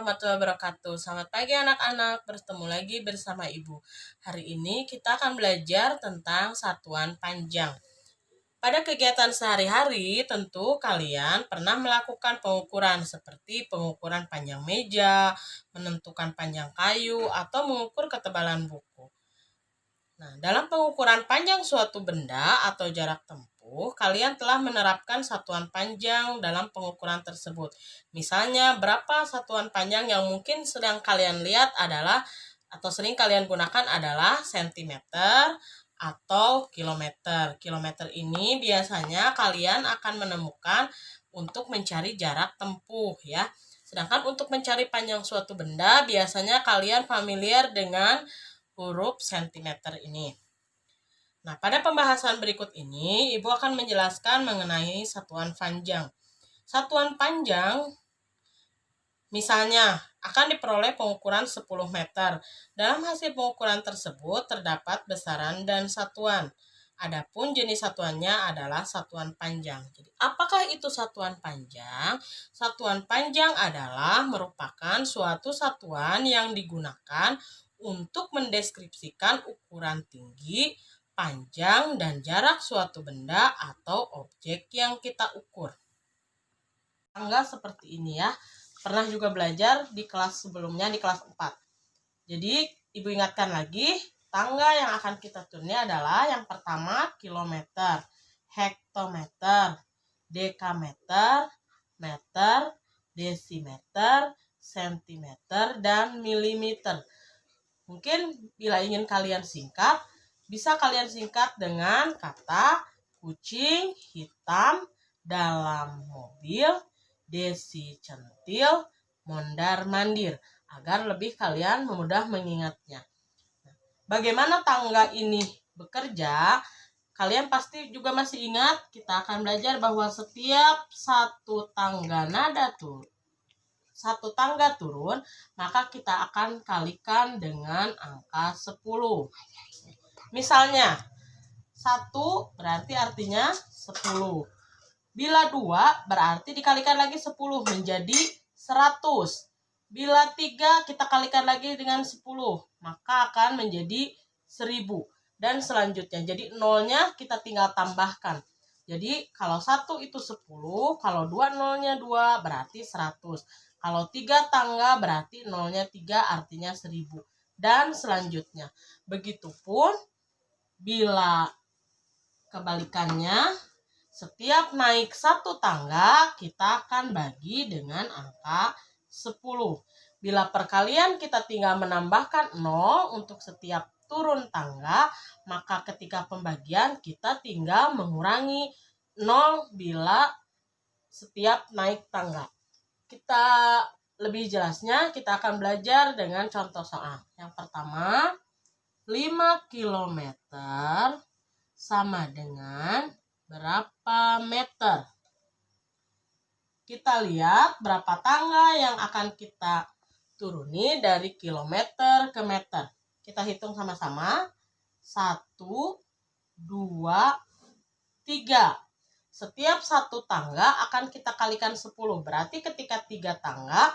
warahmatullahi wabarakatuh. Selamat pagi anak-anak, bertemu lagi bersama Ibu. Hari ini kita akan belajar tentang satuan panjang. Pada kegiatan sehari-hari, tentu kalian pernah melakukan pengukuran seperti pengukuran panjang meja, menentukan panjang kayu, atau mengukur ketebalan buku. Nah, dalam pengukuran panjang suatu benda atau jarak tempuh, kalian telah menerapkan satuan panjang dalam pengukuran tersebut. Misalnya, berapa satuan panjang yang mungkin sedang kalian lihat adalah atau sering kalian gunakan adalah sentimeter atau kilometer. Kilometer ini biasanya kalian akan menemukan untuk mencari jarak tempuh ya. Sedangkan untuk mencari panjang suatu benda, biasanya kalian familiar dengan huruf sentimeter ini. Nah, pada pembahasan berikut ini, Ibu akan menjelaskan mengenai satuan panjang. Satuan panjang, misalnya, akan diperoleh pengukuran 10 meter. Dalam hasil pengukuran tersebut, terdapat besaran dan satuan. Adapun jenis satuannya adalah satuan panjang. Jadi, apakah itu satuan panjang? Satuan panjang adalah merupakan suatu satuan yang digunakan untuk mendeskripsikan ukuran tinggi, panjang, dan jarak suatu benda atau objek yang kita ukur. Tangga seperti ini ya. Pernah juga belajar di kelas sebelumnya, di kelas 4. Jadi, Ibu ingatkan lagi, tangga yang akan kita turuni adalah yang pertama kilometer, hektometer, dekameter, meter, desimeter, sentimeter, dan milimeter. Mungkin bila ingin kalian singkat, bisa kalian singkat dengan kata kucing hitam dalam mobil, desi centil, mondar mandir, agar lebih kalian mudah mengingatnya. Bagaimana tangga ini bekerja? Kalian pasti juga masih ingat, kita akan belajar bahwa setiap satu tangga turun, maka kita akan kalikan dengan angka 10. Misalnya, 1 berarti artinya 10. Bila 2 berarti dikalikan lagi 10 menjadi 100. Bila 3 kita kalikan lagi dengan 10, maka akan menjadi 1000. Dan selanjutnya, jadi nolnya kita tinggal tambahkan. Jadi kalau 1 itu 10, kalau 2 nolnya 2 berarti 100. Kalau 3 tangga berarti nolnya 3 artinya 1000. Dan selanjutnya. Begitupun bila kebalikannya, setiap naik 1 tangga kita akan bagi dengan angka 10. Bila perkalian kita tinggal menambahkan 0 untuk setiap turun tangga, maka ketika pembagian kita tinggal mengurangi 0 bila setiap naik tangga. Kita lebih jelasnya kita akan belajar dengan contoh soal. Yang pertama, 5 km sama dengan berapa meter? Kita lihat berapa tangga yang akan kita turuni dari kilometer ke meter. Kita hitung sama-sama. 1, 2, 3. Setiap 1 tangga akan kita kalikan 10. Berarti ketika 3 tangga,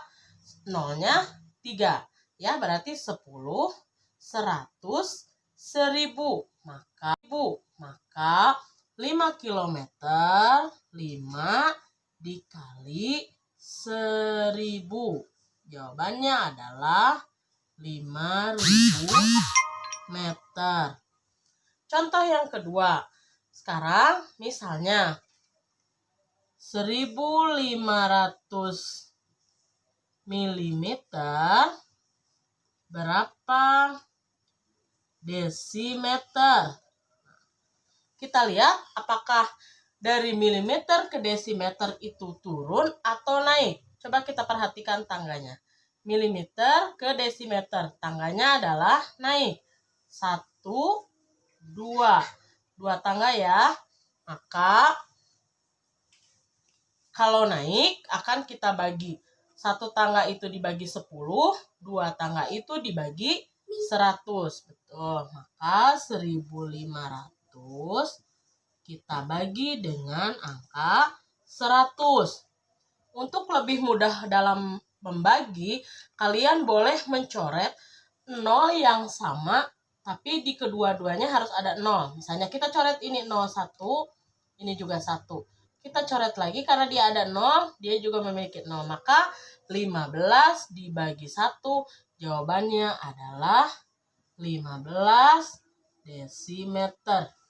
nolnya 3. Ya, berarti 10, 100, 1000. Maka 5 km 5 dikali 1000. Jawabannya adalah 5000 meter. Contoh yang kedua. Sekarang misalnya 1500 mm berapa desimeter? Kita lihat apakah dari milimeter ke desimeter itu turun atau naik. Coba kita perhatikan tangganya. Milimeter ke desimeter. Tangganya adalah naik. 1, 2. 2 tangga ya. Maka kalau naik akan kita bagi. 1 tangga itu dibagi 10, 2 tangga itu dibagi 100. Betul. Maka 1500 kita bagi dengan angka 100. Untuk lebih mudah dalam membagi, kalian boleh mencoret 0 yang sama, tapi di kedua-duanya harus ada 0. Misalnya kita coret ini 01, ini juga 1. Kita coret lagi karena dia ada 0, dia juga memiliki 0. Maka 15 dibagi 1, jawabannya adalah 15 desimeter.